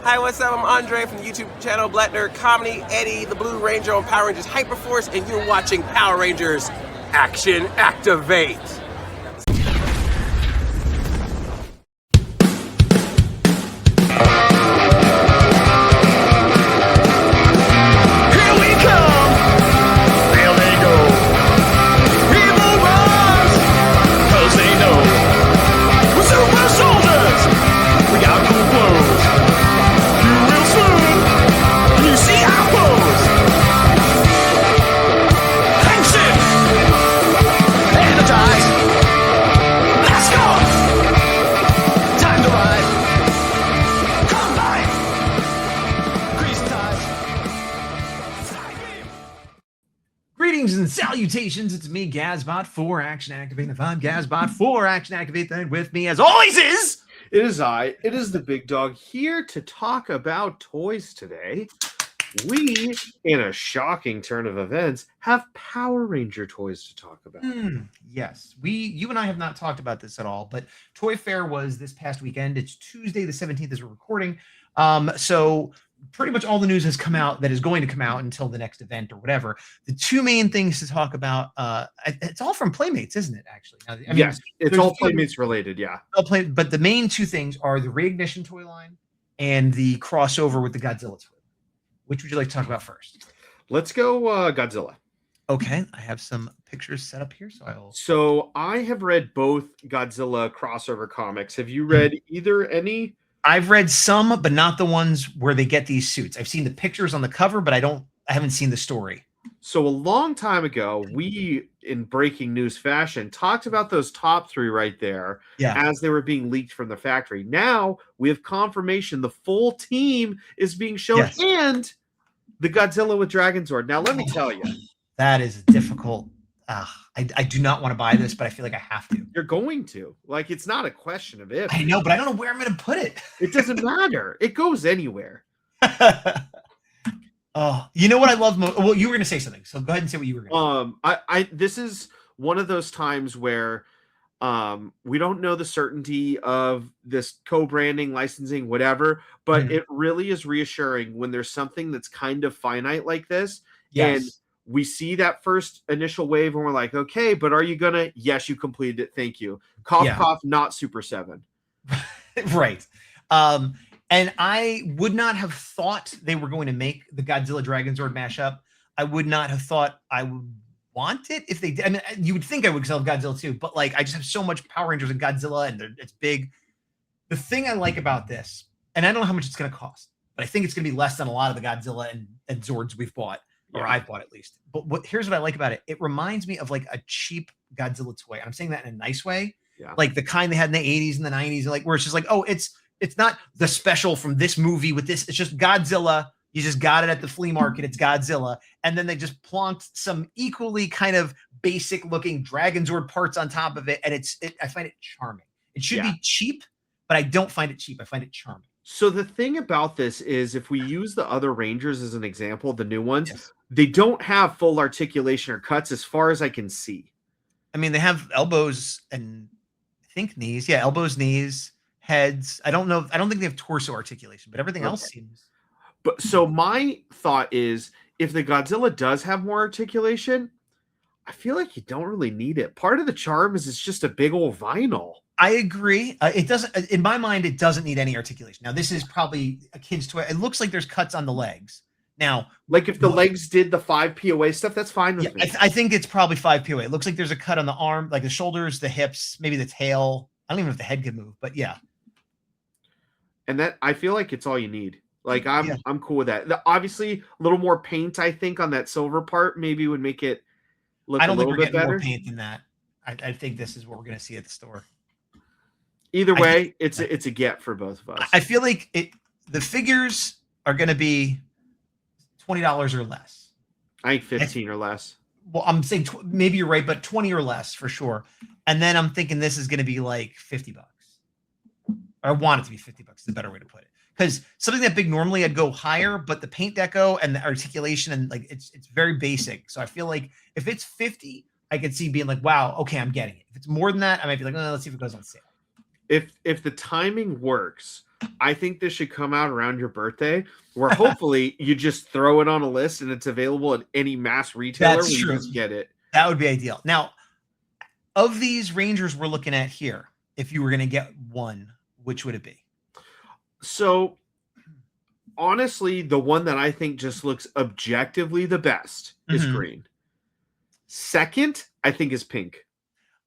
Hi, what's up? I'm Andre from the YouTube channel Black Nerd Comedy, Eddie, the Blue Ranger on Power Rangers Hyperforce, and you're watching Power Rangers Action Activate. Greetings and salutations, it's me, Gazbot, for Action Activate. If I'm Gazbot for Action Activate, then with me, as always, is... It is I. It is the big dog here to talk about toys today. We, in a shocking turn of events, have Power Ranger toys to talk about. Yes, you and I have not talked about this at all, but Toyfair was this past weekend. It's Tuesday the 17th as we're recording. So pretty much all the news has come out that is going to come out until the next event or whatever. The two main things to talk about, it's all from Playmates, isn't it, actually? Now, I mean, yes, it's all Playmates related, yeah. But the main two things are the Reignition toy line and the crossover with the Godzilla toy. Which would you like to talk about first? Let's go Godzilla. Okay, I have some pictures set up here, So I have read both Godzilla crossover comics. Have you read either any? I've read some, but not the ones where they get these suits. I've seen the pictures on the cover, but I haven't seen the story. So a long time ago, we, in breaking news fashion, talked about those top three right there as they were being leaked from the factory. Now we have confirmation the full team is being shown and the Godzilla with Dragon Zord. Now, let me tell you. That is difficult. I do not want to buy this, but I feel like I have to. You're going to. Like, it's not a question of if. I know, but I don't know where I'm going to put it. It doesn't matter. It goes anywhere. Oh, you know what I love most? Well, you were going to say something, so go ahead and say what you were going to say. This is one of those times where we don't know the certainty of this co-branding, licensing, whatever, but it really is reassuring when there's something that's kind of finite like this. Yes. And we see that first initial wave and we're like, okay, but are you gonna? Yes, you completed it. Thank you. Cough, cough, not Super 7. Right. And I would not have thought they were going to make the Godzilla Dragon Zord mashup. I would not have thought I would want it if they did. I mean, you would think I would sell Godzilla too, but like I just have so much Power Rangers and Godzilla and it's big. The thing I like about this, and I don't know how much it's going to cost, but I think it's going to be less than a lot of the Godzilla and Zords we've bought. Or I've bought at least. But here's what I like about it. It reminds me of like a cheap Godzilla toy. And I'm saying that in a nice way. Yeah. Like the kind they had in the 80s and the 90s. Like where it's just like, oh, it's not the special from this movie with this. It's just Godzilla. You just got it at the flea market. It's Godzilla. And then they just plonked some equally kind of basic looking Dragon Zord parts on top of it. And I find it charming. It should be cheap, but I don't find it cheap. I find it charming. So the thing about this is if we use the other Rangers as an example, the new ones, they don't have full articulation or cuts as far as I can see. I mean, they have elbows and I think knees. Yeah, elbows, knees, heads. I don't know. I don't think they have torso articulation, but everything else seems. But so my thought is if the Godzilla does have more articulation, I feel like you don't really need it. Part of the charm is it's just a big old vinyl. I agree. It doesn't, in my mind, it doesn't need any articulation. Now, this is probably a kid's toy. It looks like there's cuts on the legs. Now, like if the legs did the 5 POA stuff, that's fine with me. I think it's probably 5 POA. It looks like there's a cut on the arm, like the shoulders, the hips, maybe the tail. I don't even know if the head could move, but yeah. And that I feel like it's all you need. Like I'm cool with that. Obviously, a little more paint, I think, on that silver part maybe would make it look a little bit better. I don't think we're getting more paint than that. I think this is what we're going to see at the store. Either way, it's a get for both of us. I feel like the figures are going to be $20 or less. I think 15 or less. Well, I'm saying maybe you're right, but 20 or less for sure. And then I'm thinking this is going to be like $50. Or I want it to be $50 is a better way to put it. Because something that big normally I'd go higher, but the paint deco and the articulation and like it's very basic. So I feel like if it's 50, I could see being like, wow, okay, I'm getting it. If it's more than that, I might be like, oh, let's see if it goes on sale. If the timing works, I think this should come out around your birthday, where hopefully you just throw it on a list and it's available at any mass retailer That's where true. you just get it. That would be ideal. Now, of these Rangers we're looking at here, if you were going to get one, which would it be? So, honestly, the one that I think just looks objectively the best is green. Second, I think is pink.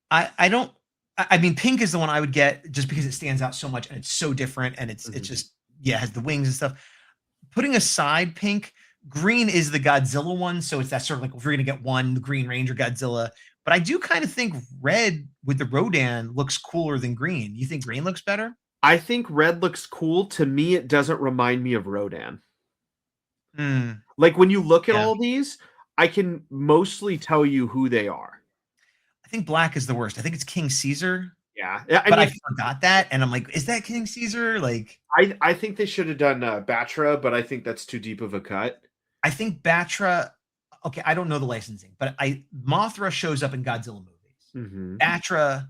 I mean, pink is the one I would get just because it stands out so much and it's so different and it's just, yeah, it has the wings and stuff. Putting aside pink, green is the Godzilla one. So it's that sort of like, if you're going to get one, the Green Ranger Godzilla. But I do kind of think red with the Rodan looks cooler than green. You think green looks better? I think red looks cool. To me, it doesn't remind me of Rodan. Like when you look at all these, I can mostly tell you who they are. I think black is the worst. I think it's King Caesar. Yeah. I forgot that. And I'm like, is that King Caesar? Like, I think they should have done Batra, but I think that's too deep of a cut. I think Batra, okay, I don't know the licensing, but Mothra shows up in Godzilla movies. Batra,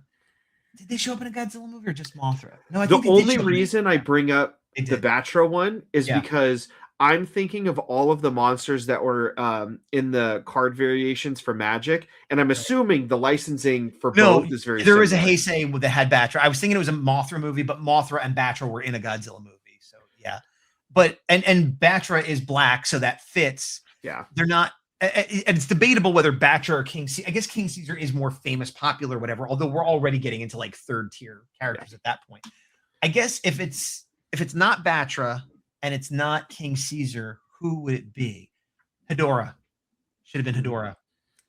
did they show up in a Godzilla movie or just Mothra? No, I think the only reason I bring up the Batra one is because I'm thinking of all of the monsters that were in the card variations for Magic, and I'm assuming the licensing for both is very similar. There is a Heisei that had Batra. I was thinking it was a Mothra movie, but Mothra and Batra were in a Godzilla movie. So yeah. But and Batra is black, so that fits. Yeah. They're not, and it's debatable whether Batra or King Caesar. I guess King Caesar is more famous, popular, whatever, although we're already getting into like third tier characters at that point. I guess if it's not Batra and it's not King Caesar, who would it be? Hedorah. Should have been Hedorah.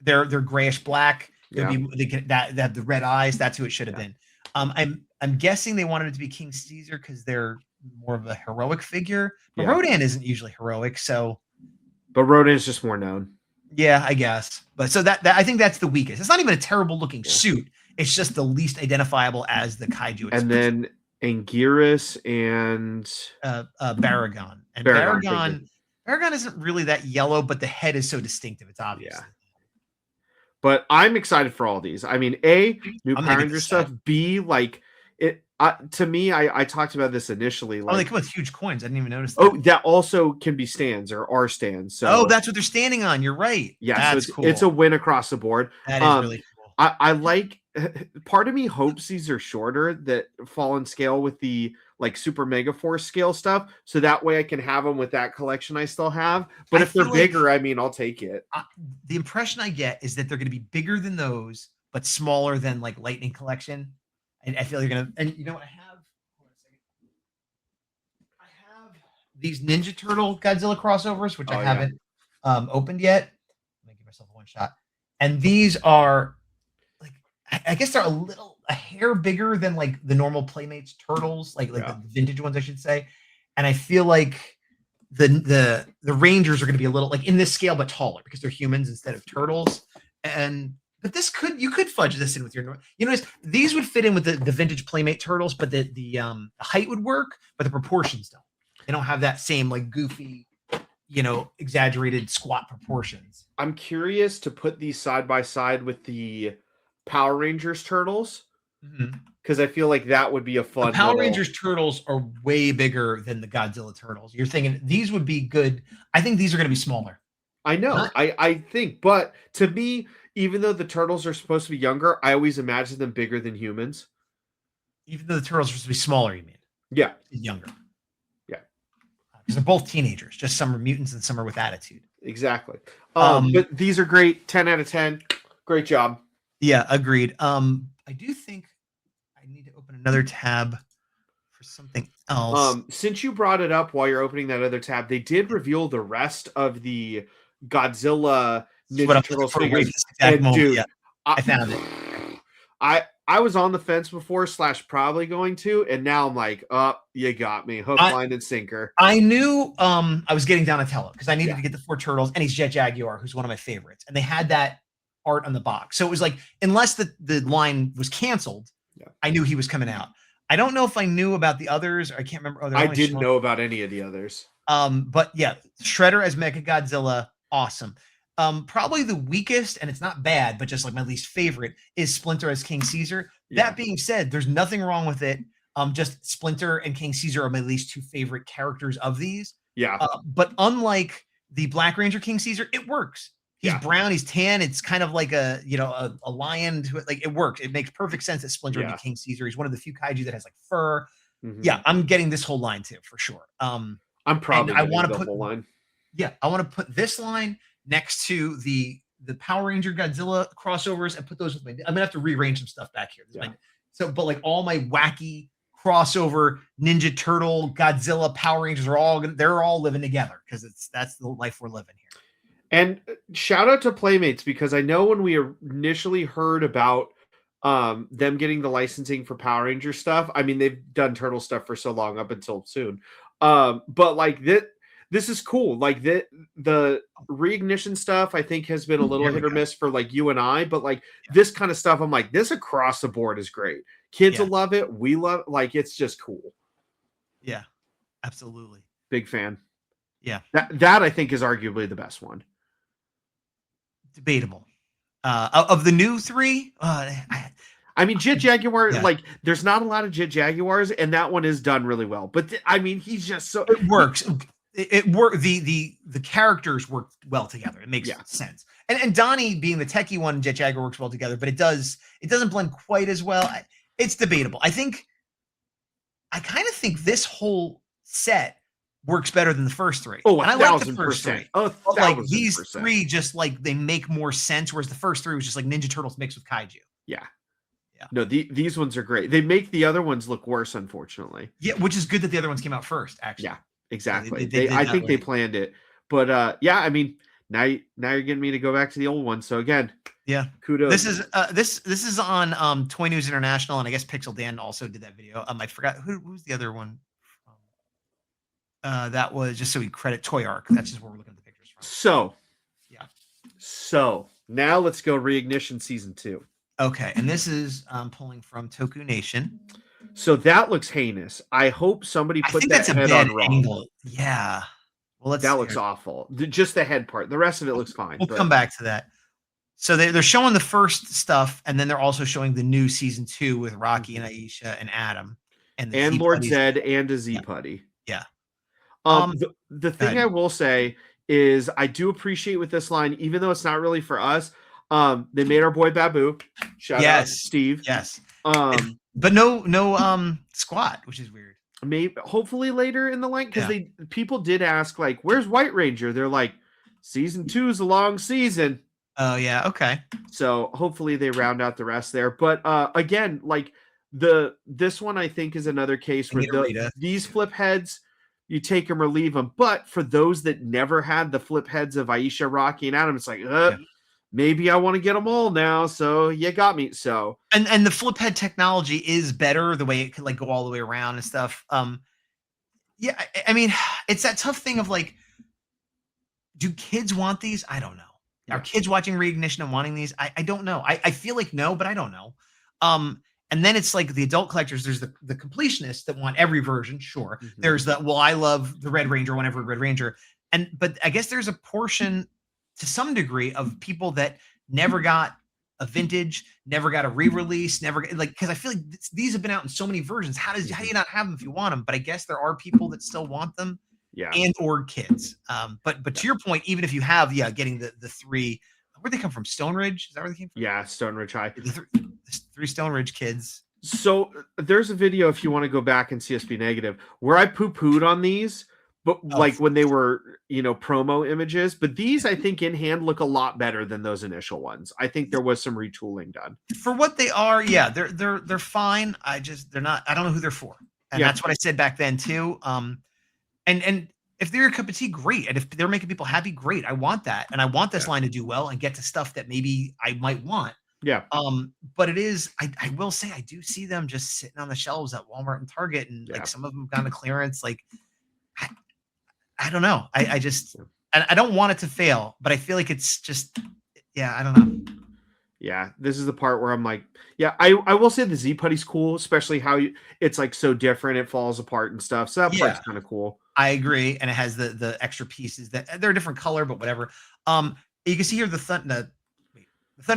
They're grayish black. They have the red eyes. That's who it should have been. I'm guessing they wanted it to be King Caesar because they're more of a heroic figure. But Rodan isn't usually heroic, so. But Rodan is just more known. Yeah, I guess. But so that I think that's the weakest. It's not even a terrible looking suit. It's just the least identifiable as the kaiju. And then Anguirus and Baragon. And Baragon isn't really that yellow, but the head is so distinctive. It's obvious. Yeah. But I'm excited for all these. I mean, A, new Power Ranger stuff. B, like it. To me, I talked about this initially. Like, they come with huge coins. I didn't even notice that. Oh, that also can be stands or are stands. So that's what they're standing on. You're right. Yeah, that's so cool. It's a win across the board. That is really cool. I like. Part of me hopes these are shorter, that fall in scale with the like Super Mega Force scale stuff, so that way I can have them with that collection I still have. But if they're bigger, I mean, I'll take it. The impression I get is that they're going to be bigger than those, but smaller than like Lightning Collection. And I feel you're gonna. And you know what I have? Hold on a second. I have these Ninja Turtle Godzilla crossovers, which I haven't opened yet. Let me give myself a one shot. And these are like, I guess they're a hair bigger than like the normal Playmates turtles, like the vintage ones, I should say. And I feel like the Rangers are going to be a little like in this scale, but taller because they're humans instead of turtles. But you could fudge this in with your, these would fit in with the vintage Playmate turtles, but the height would work, but the proportions don't. They don't have that same like goofy, exaggerated squat proportions. I'm curious to put these side by side with the Power Rangers turtles, because I feel like that would be a fun. The Power Rangers turtles are way bigger than the Godzilla turtles. You're thinking these would be good. I think these are going to be smaller. I know. I think, but to me, even though the turtles are supposed to be younger, I always imagine them bigger than humans. Even though the turtles are supposed to be smaller, you mean? Yeah. Younger. Yeah. Because they're both teenagers. Just some are mutants and some are with attitude. Exactly. But these are great. 10 out of 10. Great job. Yeah, agreed. I do think I need to open another tab for something else. Since you brought it up while you're opening that other tab, they did reveal the rest of the Godzilla Ninja Turtles figures. And dude, I found it. I was on the fence before / probably going to, and now I'm like, oh, you got me. Hook, line, and sinker. I knew I was getting Donatello because I needed to get the 4 turtles, and he's Jet Jaguar, who's one of my favorites. And they had that art on the box. So it was like, unless the line was canceled, I knew he was coming out. I don't know if I knew about the others, or I can't remember. I didn't know about any of the others. But yeah, Shredder as Mecha Godzilla, awesome. Probably the weakest, and it's not bad, but just like my least favorite, is Splinter as King Caesar. That being said, there's nothing wrong with it. Just Splinter and King Caesar are my least two favorite characters of these. Yeah. But unlike the Black Ranger King Caesar, it works. He's brown, he's tan. It's kind of like a lion. Like it works. It makes perfect sense that Splinter would be King Caesar. He's one of the few kaiju that has like fur. Yeah, I'm getting this whole line too for sure. I'm probably I want to put the whole line. Yeah, I want to put this line next to the Power Ranger Godzilla crossovers and put those with my. I'm gonna have to rearrange some stuff back here. But like all my wacky crossover Ninja Turtle, Godzilla, Power Rangers they're all living together because that's the life we're living here. And shout out to Playmates, because I know when we initially heard about them getting the licensing for Power Ranger stuff, I mean, they've done Turtle stuff for so long up until soon. But like this is cool. Like the Reignition stuff, I think has been a little hit or miss for like you and I, but like this kind of stuff, I'm like, this across the board is great. Kids will love it. We love it. Like, it's just cool. Yeah, absolutely. Big fan. Yeah. That I think is arguably the best one. Debatable. Of the new three, I mean, Jet Jaguar, like, there's not a lot of Jet Jaguars, and that one is done really well. But I mean, he's just so it works. It work. The characters work well together. It makes sense. And Donnie being the techie one, Jet Jaguar works well together, but it doesn't blend quite as well. It's debatable. I kind of think this whole set works better than the first three. Oh, and I like the first three. Like these three just like they make more sense, whereas the first three was just like Ninja Turtles mixed with kaiju. Yeah. No, these ones are great. They make the other ones look worse, unfortunately. Yeah, which is good that the other ones came out first, actually. Yeah, exactly. I think they planned it. But I mean, now you're getting me to go back to the old one. So again, kudos. This is on Toy News International, and I guess Pixel Dan also did that video. I forgot who's the other one. That was just so we credit Toy Arc. That's just where we're looking at the pictures from. So now let's go Reignition Season 2. Okay, and this is pulling from Toku Nation. So that looks heinous. I hope somebody put that head on wrong. Angle. Yeah. Well, that looks awful. Just the head part. The rest of it looks fine. We'll come back to that. So they're showing the first stuff, and then they're also showing the new Season 2 with Rocky and Aisha and Adam. And Lord Zed and a Z-Putty. Yeah. The thing I will say is I do appreciate with this line, even though it's not really for us, they made our boy Babu. Shout out Steve. Yes. But no Squat, which is weird. Maybe hopefully later in the line, because people did ask, like, where's White Ranger? They're like, Season 2 is a long season. Oh yeah, okay. So hopefully they round out the rest there. But again, like this one I think is another case where these flip heads, you take them or leave them. But for those that never had the flip heads of Aisha, Rocky, and Adam, it's like, maybe I want to get them all now. So you got me. So and the flip head technology is better, the way it could like go all the way around and stuff. I mean, it's that tough thing of like, do kids want these? I don't know. Are kids watching Reignition and wanting these? I don't know. I feel like no, but I don't know. And then it's like the adult collectors. There's the completionists that want every version. Sure. Mm-hmm. There's I love the Red Ranger, I want every Red Ranger. But I guess there's a portion to some degree of people that never got a vintage, never got a re-release, because I feel like these have been out in so many versions. How do you not have them if you want them? But I guess there are people that still want them. Yeah. And or kids. But to your point, even if you have, getting the three, where'd they come from? Stone Ridge? Is that where they came from? Yeah, Stone Ridge High. The three Stone Ridge kids. So there's a video, if you want to go back and see us be negative, where I poo-pooed on these, but when they were, promo images. But these, I think, in hand look a lot better than those initial ones. I think there was some retooling done. For what they are, they're fine. They're not, I don't know who they're for. And that's what I said back then too. And if they're a cup of tea, great. And if they're making people happy, great. I want that. And I want this line to do well and get to stuff that maybe I might want. Yeah. But it is, I will say, I do see them just sitting on the shelves at Walmart and Target. And like some of them gone to clearance. Like, I don't know. I just, I don't want it to fail, but I feel like it's just, I don't know. Yeah, this is the part where I'm like, I will say the Z-Putty's cool, especially how it's like so different, it falls apart and stuff. So that part's kind of cool. I agree, and it has the extra pieces that they're a different color, but whatever. You can see here the Thunder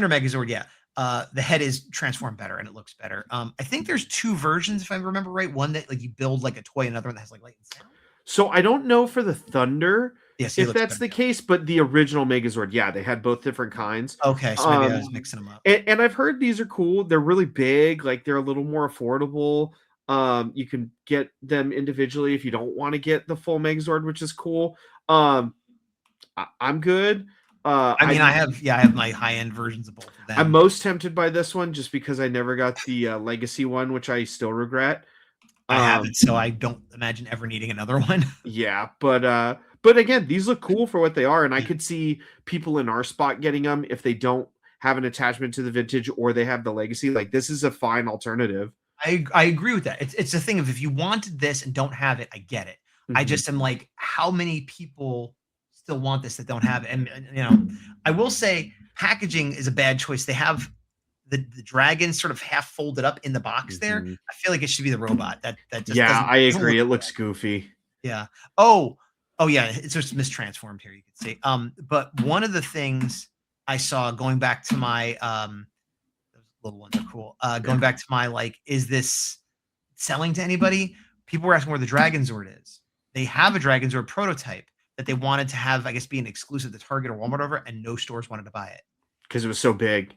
Megazord. Yeah, The head is transformed better and it looks better. I think there's 2 versions, if I remember right. One that like you build like a toy, another one that has like light and sound. So I don't know for the Thunder if that's the better. case, but the original Megazord, yeah, they had both different kinds. Okay, so maybe I was mixing them up. And I've heard these are cool. They're really big, like they're a little more affordable. You can get them individually if you don't want to get the full Megazord, which is cool. I'm good. I have my high-end versions of both of them. I'm most tempted by this one just because I never got the Legacy one, which I still regret. I have it, so I don't imagine ever needing another one. Yeah, but again, these look cool for what they are, and I could see people in our spot getting them if they don't have an attachment to the vintage or they have the Legacy. Like, this is a fine alternative. I agree with that. It's a thing of if you wanted this and don't have it, I get it. I just am like, how many people still want this that don't have it? And you know, I will say packaging is a bad choice. They have the dragon sort of half folded up in the box there. I feel like it should be the robot. That just I agree. It looks goofy. Yeah. Oh yeah. It's just mistransformed here. You can see. But one of the things I saw going back to my those little ones are cool. Going back to my like, is this selling to anybody? People were asking where the Dragon Zord is. They have a Dragon Zord prototype that they wanted to have, I guess, be an exclusive to Target or Walmart over, and no stores wanted to buy it because it was so big.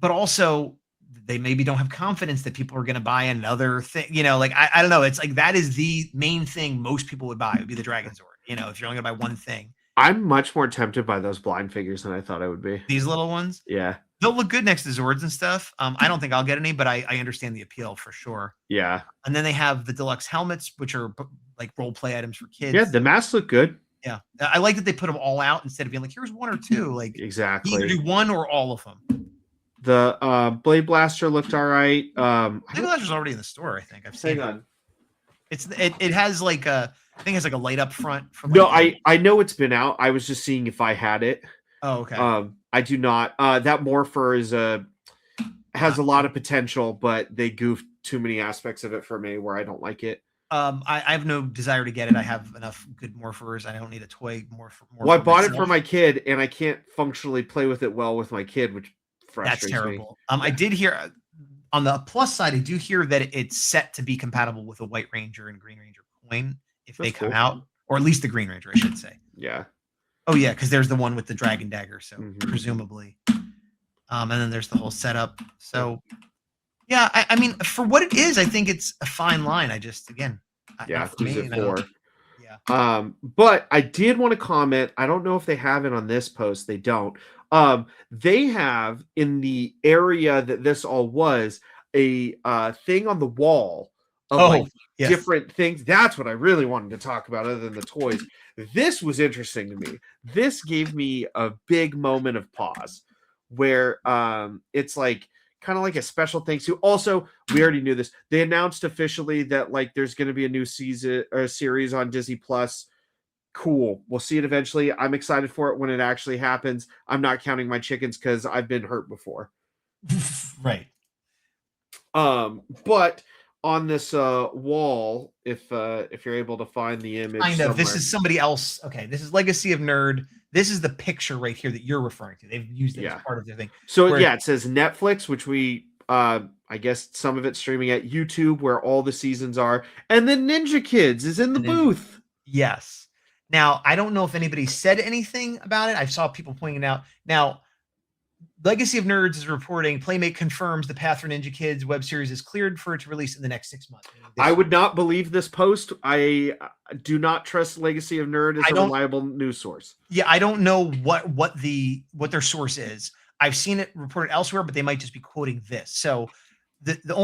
But also they maybe don't have confidence that people are going to buy another thing. You know, like, I don't know. It's like, that is the main thing most people would buy, would be the Dragon Zord. You know, if you're only gonna buy one thing. I'm much more tempted by those blind figures than I thought I would be. These little ones? Yeah. They'll look good next to Zords and stuff. I don't think I'll get any, but I understand the appeal for sure. Yeah. And then they have the deluxe helmets, which are like role play items for kids. Yeah, the masks look good. Yeah. I like that they put them all out instead of being like, here's 1 or 2. Like, exactly. Either do 1 or all of them. The Blade Blaster looked all right. Blade Blaster's already in the store, I think. I've seen it. It has like a, I think it's like a light up front. From like I know it's been out. I was just seeing if I had it. Oh, okay. I do not. That Morpher has a lot of potential, but they goofed too many aspects of it for me where I don't like it. I have no desire to get it. I have enough good Morphers. I don't need a toy Morpher. Well, I bought it for my kid, and I can't functionally play with it well with my kid, which frustrates That's terrible. Me. I did hear on the plus side, I do hear that it's set to be compatible with a White Ranger and Green Ranger coin if they come out, or at least the Green Ranger, I should say. Yeah. Oh yeah, because there's the one with the Dragon Dagger, so presumably. And then there's the whole setup. So yeah, I mean, for what it is, I think it's a fine line. I just, again, who's it for? Yeah. But I did want to comment. I don't know if they have it on this post. They don't. They have in the area that this all was a thing on the wall of different things. That's what I really wanted to talk about, other than the toys. This was interesting to me. This gave me a big moment of pause, where it's like kind of like a special thanks to. Also, we already knew this. They announced officially that like there's going to be a new season or series on Disney Plus. Cool. We'll see it eventually. I'm excited for it when it actually happens. I'm not counting my chickens because I've been hurt before. Right. But on this wall, if you're able to find the image, I know this is somebody else. Okay, this is Legacy of Nerd. This is the picture right here that you're referring to. They've used it as part of their thing. So it says Netflix, which we I guess some of it's streaming at YouTube, where all the seasons are, and then Ninja Kids is in the booth. Yes. Now, I don't know if anybody said anything about it. I saw people pointing it out. Now, Legacy of Nerds is reporting Playmate confirms the Path for Ninja Kids web series is cleared for it to release in the next 6 months. I would not believe this post. I do not trust Legacy of Nerd as a reliable news source. Yeah, I don't know what their sourse is. I've seen it reported elsewhere, but they might just be quoting this. So that does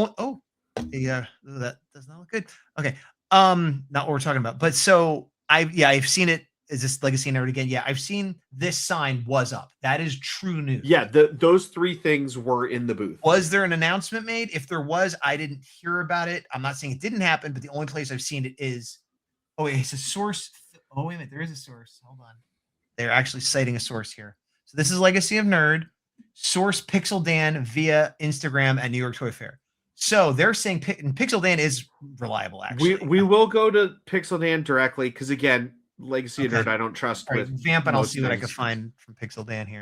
not look good. Okay, not what we're talking about. But so I've seen it. Is this Legacy Nerd again? Yeah, I've seen this sign was up. That is true news. Yeah, those 3 things were in the booth. Was there an announcement made? If there was, I didn't hear about it. I'm not saying it didn't happen, but the only place I've seen it is, it's a source. Oh, wait a minute. There is a source. Hold on. They're actually citing a source here. So this is Legacy of Nerd. Source Pixel Dan via Instagram at New York Toy Fair. So they're saying Pixel Dan is reliable, actually. We will go to Pixel Dan directly because, again, Legacy of Nerd I don't trust. Right, vamp and I'll see what I can find from Pixel Dan here.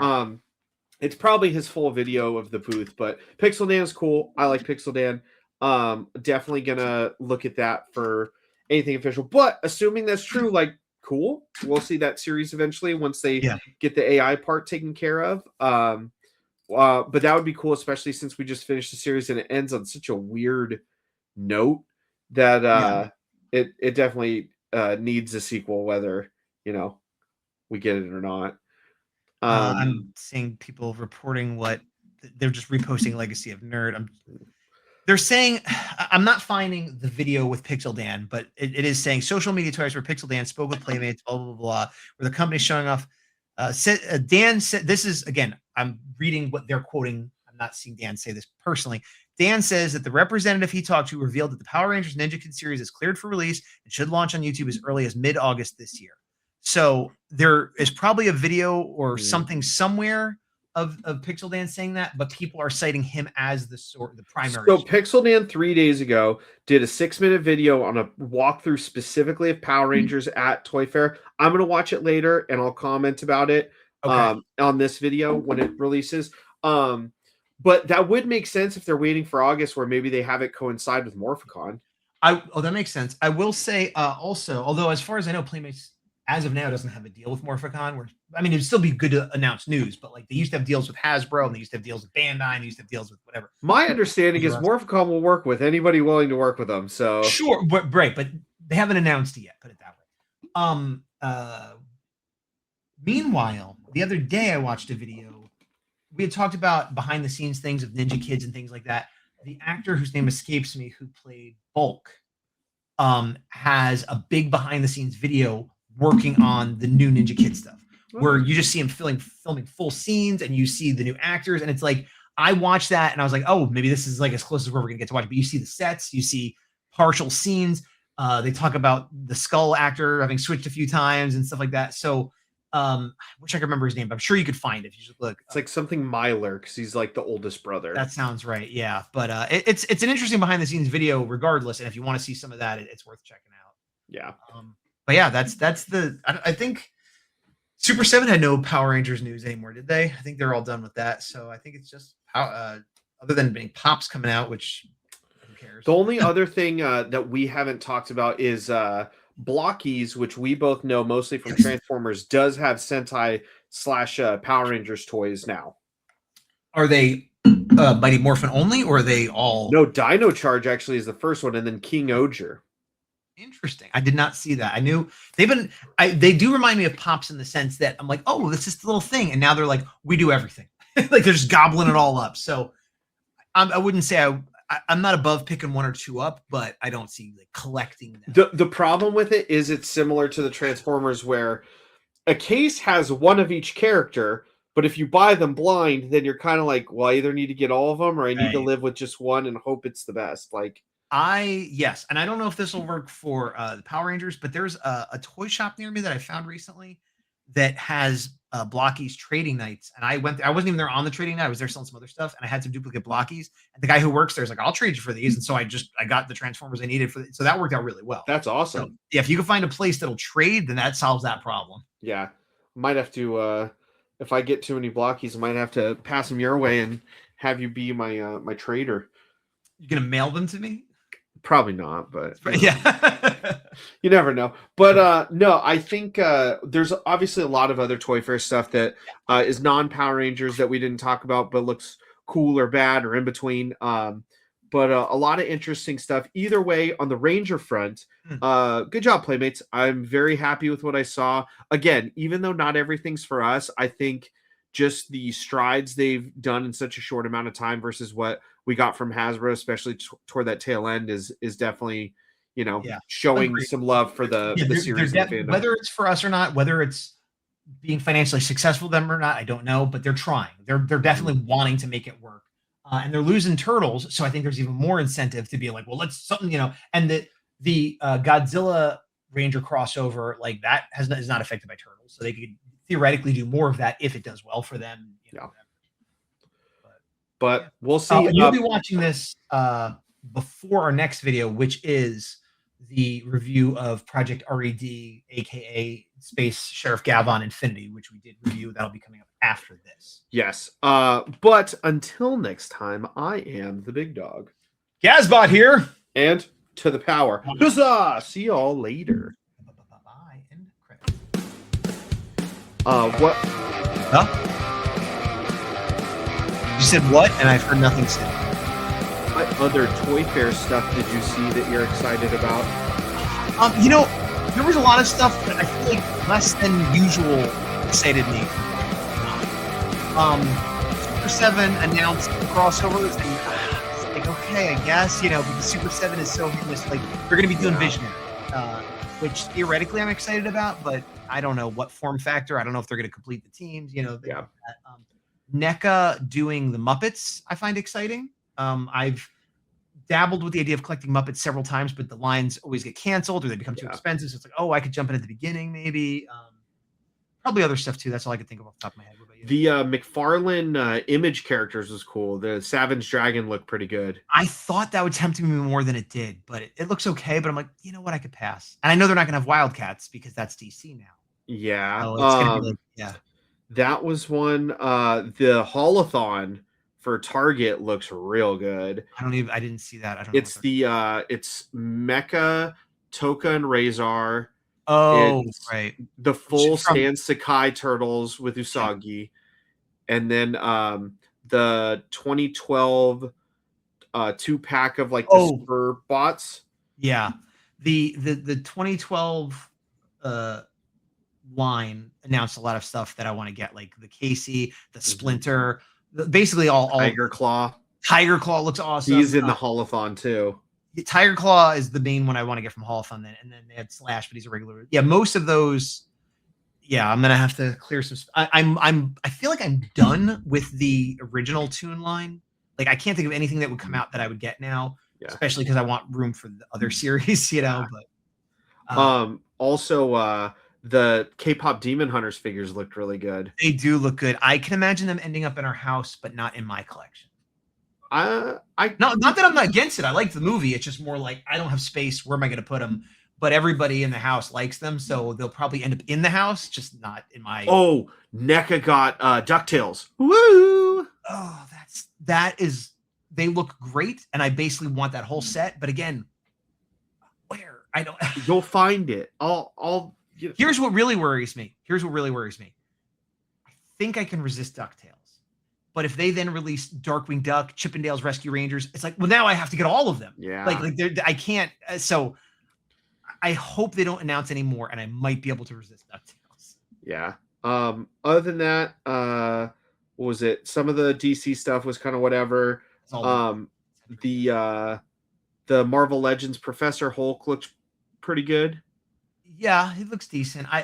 It's probably his full video of the booth, but Pixel Dan is cool. I like Pixel Dan. Definitely gonna look at that for anything official. But assuming that's true, like cool. We'll see that series eventually once they get the AI part taken care of. But that would be cool, especially since we just finished the series and it ends on such a weird note that it definitely needs a sequel, whether we get it or not. I'm seeing people reporting what they're just reposting Legacy of Nerd. They're saying, I'm not finding the video with Pixel Dan, but it is saying social media twice where Pixel Dan spoke with Playmates, blah, blah, blah, where the company's showing off. Dan said, this is, again, I'm reading what they're quoting. I'm not seeing Dan say this personally. Dan says that the representative he talked to revealed that the Power Rangers Ninja Kid series is cleared for release and should launch on YouTube as early as mid-August this year. So there is probably a video or something somewhere of Pixel Dan saying that, but people are citing him as the primary. So Pixel Dan 3 days ago did a 6-minute video on a walkthrough specifically of Power Rangers at Toyfair. I'm going to watch it later and I'll comment about it on this video when it releases. But that would make sense if they're waiting for August, where maybe they have it coincide with Morphicon. That makes sense. I will say also, although as far as I know, Playmates as of now doesn't have a deal with Morphicon, where it'd still be good to announce news, but like they used to have deals with Hasbro and they used to have deals with Bandai and they used to have deals with whatever. My understanding is Morphicon will work with anybody willing to work with them. So sure, but they haven't announced it yet, put it that way. Meanwhile, the other day I watched a video. We had talked about behind the scenes things of Ninja Kids and things like that. The actor whose name escapes me, who played Bulk, has a big behind the scenes video working on the new Ninja Kid stuff, where you just see him filming full scenes and you see the new actors. And it's like, I watched that and I was like, oh, maybe this is like as close as we're ever gonna get to watch. But you see the sets, you see partial scenes. They talk about the Skull actor having switched a few times and stuff like that. So I wish I could remember his name, but I'm sure you could find it if you just look. It's like something Myler, because he's like the oldest brother. That sounds right. Yeah. But it's an interesting behind the scenes video regardless. And if you want to see some of that, it's worth checking out. Yeah. But yeah, I think Super 7 had no Power Rangers news anymore, did they? I think they're all done with that. So I think it's just other than being Pops coming out, which who cares? The only other thing that we haven't talked about is Blockies, which we both know mostly from Transformers, does have Sentai / Power Rangers toys now. Are they Mighty Morphin only, or are they all? No, Dino Charge actually is the first one, and then King Oger. Interesting. I did not see that. I knew they do remind me of Pops in the sense that I'm like, oh, this is the little thing. And now they're like, we do everything. Like they're just gobbling it all up. So I wouldn't say I'm not above picking one or two up, but I don't see like collecting them. The problem with it is it's similar to the Transformers, where a case has one of each character, but if you buy them blind, then you're kind of like, well, I either need to get all of them or I need to live with just one and hope it's the best. Like, yes, and I don't know if this will work for the Power Rangers, but there's a toy shop near me that I found recently that has Blockies trading nights, and I wasn't even there on the trading night. I was there selling some other stuff, and I had some duplicate Blockies, and the guy who works there is like, I'll trade you for these, and so I got the Transformers I needed so that worked out really well. That's awesome. So, yeah, if you can find a place that'll trade, then that solves that problem. Yeah, might have to if I get too many Blockies, I might have to pass them your way and have you be my my trader. You're gonna mail them to me? Probably not, but yeah, you never know. But no, I think there's obviously a lot of other Toyfair stuff that is non-Power Rangers that we didn't talk about, but looks cool or bad or in between. But a lot of interesting stuff. Either way, on the Ranger front, good job, Playmates. I'm very happy with what I saw. Again, even though not everything's for us, I think just the strides they've done in such a short amount of time versus what we got from Hasbro, especially toward that tail end, is definitely, showing some love for the series. Whether it's for us or not, whether it's being financially successful them or not, I don't know, but they're trying. They're definitely wanting to make it work. And they're losing Turtles, so I think there's even more incentive to be like, well, let's something, and the Godzilla Ranger crossover, like that is not affected by Turtles, so they could theoretically do more of that if it does well for them. But we'll see. You'll be watching this before our next video, which is the review of Project RED, aka Space Sheriff Gavon Infinity, which we did review. That'll be coming up after this. Yes. But until next time, I am the big dog. Gazbot here. And to the power. Huzzah! See y'all later. Bye. And credit. What? Huh? You said what? And I've heard nothing since. What other Toyfair stuff did you see that you're excited about? There was a lot of stuff that I feel like less than usual excited me. Super 7 announced crossovers, and it's like, okay, I guess, because Super 7 is so famous. Like, they're going to be doing Visionary, which theoretically I'm excited about, but I don't know what form factor. I don't know if they're going to complete the teams. NECA doing the Muppets, I find exciting. I've dabbled with the idea of collecting Muppets several times, but the lines always get canceled or they become too expensive. So it's like, oh, I could jump in at the beginning, maybe. Probably other stuff too. That's all I could think of off the top of my head. What about you? The McFarlane image characters was cool. The Savage Dragon looked pretty good. I thought that would tempt me more than it did, but it looks okay. But I'm like, you know what? I could pass. And I know they're not going to have Wildcats because that's DC now. Yeah. So it's gonna be like, that was one. The Holothon for Target looks real good. I didn't see that. I don't know. It's Mecha, Toka, and Razor. Oh, right. The full Stan Sakai Turtles with Usagi. And then the 2012 2-pack of like the Super Bots. Yeah. The 2012 line announced a lot of stuff that I want to get, like the Casey, the Splinter, basically all Tiger Claw. Tiger Claw looks awesome. He's in the Holothon too. Tiger Claw is the main one I want to get from Holothon, and then they had Slash, but he's a regular. Yeah, most of those. Yeah, I'm gonna have to clear some. I feel like I'm done with the original Toon line. Like I can't think of anything that would come out that I would get now, especially because I want room for the other series, But also, the K-pop Demon Hunters figures looked really good. They do look good. I can imagine them ending up in our house, but not in my collection. Not that I'm not against it. I like the movie. It's just more like I don't have space. Where am I going to put them? But everybody in the house likes them, so they'll probably end up in the house, just not in my. Oh, NECA got DuckTales. Woo! Oh, that is. They look great, and I basically want that whole set. But again, where I don't. You'll find it. Here's what really worries me. I think I can resist DuckTales. But if they then release Darkwing Duck, Chippendales Rescue Rangers, it's like, well, now I have to get all of them. Yeah. Like I can't. So I hope they don't announce any more, and I might be able to resist DuckTales. Yeah. Other than that, what was it? Some of the DC stuff was kind of whatever. The Marvel Legends Professor Hulk looked pretty good. Yeah, it looks decent. I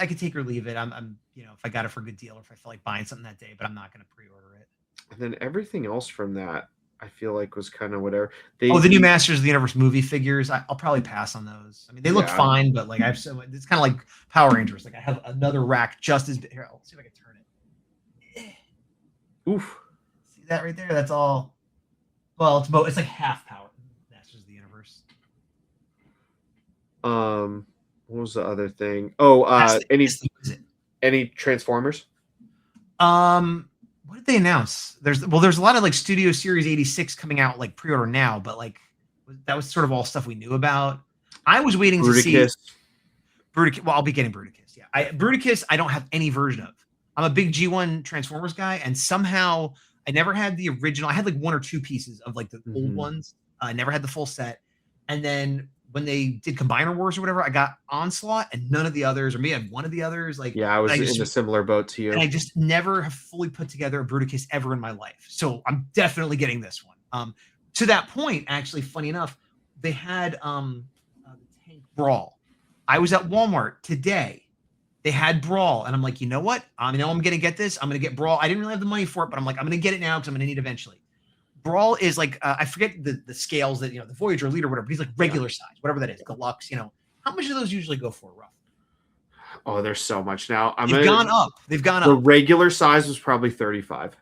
could take or leave it. I'm if I got it for a good deal or if I feel like buying something that day, but I'm not going to pre-order it. And then everything else from that, I feel like was kind of whatever. The new Masters of the Universe movie figures. I'll probably pass on those. I mean, they look fine, but like it's kind of like Power Rangers. Like I have another rack just as big. Here, I'll see if I can turn it. Oof! See that right there? That's all. Well, it's like half Power Masters of the Universe. What was the other thing? Oh, any Transformers? What did they announce? There's a lot of like Studio Series 86 coming out like pre-order now, but like that was sort of all stuff we knew about. I was waiting to see Bruticus. Well, I'll be getting Bruticus. Yeah, Bruticus I don't have any version of. I'm a big G1 Transformers guy, and somehow I never had the original. I had like one or two pieces of like the old ones. I never had the full set, and then when they did Combiner Wars or whatever, I got Onslaught and none of the others, or maybe I had one of the others. Like, yeah, I was in a similar boat to you. And I just never have fully put together a Bruticus ever in my life. So I'm definitely getting this one. To that point, actually, funny enough, they had the Tank Brawl. I was at Walmart today. They had Brawl, and I'm like, you know what? I know I'm going to get this. I'm going to get Brawl. I didn't really have the money for it, but I'm like, I'm going to get it now because I'm going to need it eventually. Brawl is like I forget the scales that the Voyager leader, whatever. But he's like regular size, whatever that is, deluxe. How much do those usually go for, roughly? Oh, there's so much now. They've gone up. The regular size was probably 35.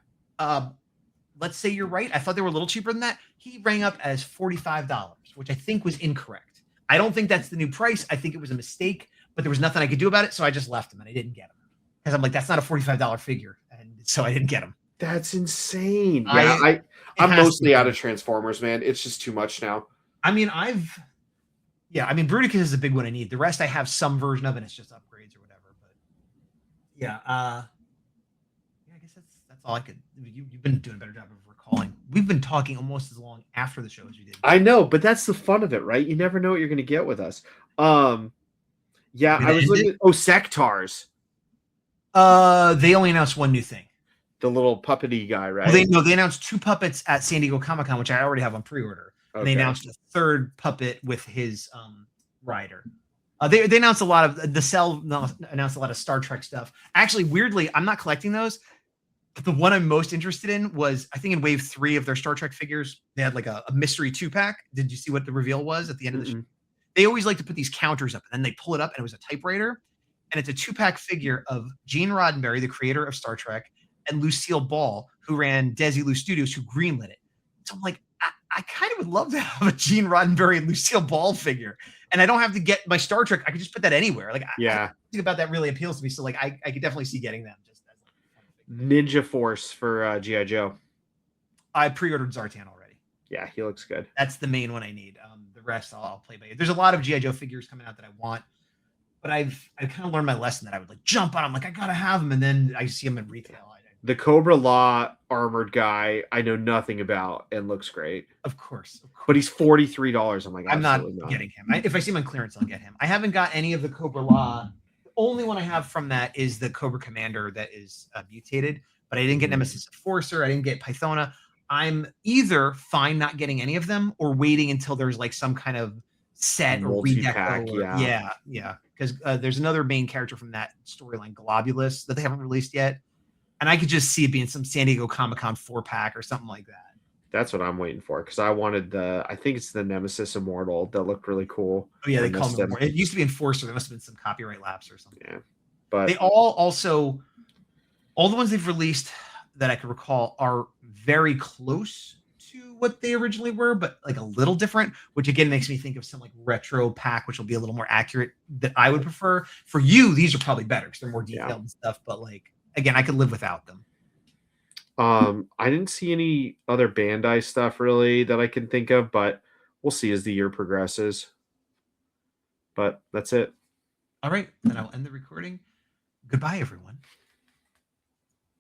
Let's say you're right. I thought they were a little cheaper than that. He rang up as $45, which I think was incorrect. I don't think that's the new price. I think it was a mistake, but there was nothing I could do about it, so I just left them and I didn't get them because I'm like, that's not a $45 figure, and so I didn't get them. That's insane. Yeah, I'm mostly out of Transformers, man. It's just too much now. I mean, Bruticus is a big one I need. The rest I have some version of, and it's just upgrades or whatever. But yeah, I guess that's all I could. You've been doing a better job of recalling. We've been talking almost as long after the show as we did. I know, but that's the fun of it, right? You never know what you're going to get with us. Yeah, I was looking at Sectars. They only announced one new thing. The little puppety guy, right? Well, they announced 2 puppets at San Diego Comic-Con, which I already have on pre-order. Okay. And they announced a 3rd puppet with his rider. They announced a lot of announced a lot of Star Trek stuff. Actually, weirdly, I'm not collecting those. But the one I'm most interested in was, I think in Wave 3 of their Star Trek figures, they had like a mystery 2-pack. Did you see what the reveal was at the end of the show? They always like to put these counters up, and then they pull it up, and it was a typewriter. And it's a 2-pack figure of Gene Roddenberry, the creator of Star Trek, and Lucille Ball, who ran Desilu Studios, who greenlit it. So I'm like, I kind of would love to have a Gene Roddenberry and Lucille Ball figure. And I don't have to get my Star Trek. I could just put that anywhere. Like, I think about that really appeals to me. So like, I could definitely see getting them. Just as Ninja Force for G.I. Joe. I pre-ordered Zartan already. Yeah, he looks good. That's the main one I need. The rest I'll play by ear. There's a lot of G.I. Joe figures coming out that I want, but I kind of learned my lesson that I would like jump on them. Like, I gotta have them, and then I see them in retail. The Cobra Law armored guy, I know nothing about, and looks great. Of course. But he's $43. I'm like, I'm not getting him. If I see him on clearance, I'll get him. I haven't got any of the Cobra Law. The only one I have from that is the Cobra Commander that is mutated, but I didn't get Nemesis Enforcer. I didn't get Pythona. I'm either fine not getting any of them or waiting until there's like some kind of set or redeco. Yeah. Because there's another main character from that storyline, Globulus, that they haven't released yet. And I could just see it being some San Diego Comic-Con 4-pack or something like that. That's what I'm waiting for, because I wanted I think it's the Nemesis Immortal that looked really cool. Oh yeah, they call them. It used to be Enforcer. There must have been some copyright lapse or something. Yeah, but they all the ones they've released that I can recall are very close to what they originally were, but like a little different, which again makes me think of some like retro pack, which will be a little more accurate that I would prefer. For you, these are probably better because they're more detailed and stuff, but like, again, I could live without them. I didn't see any other Bandai stuff really that I can think of, but we'll see as the year progresses. But that's it. All right, then I'll end the recording. Goodbye, everyone.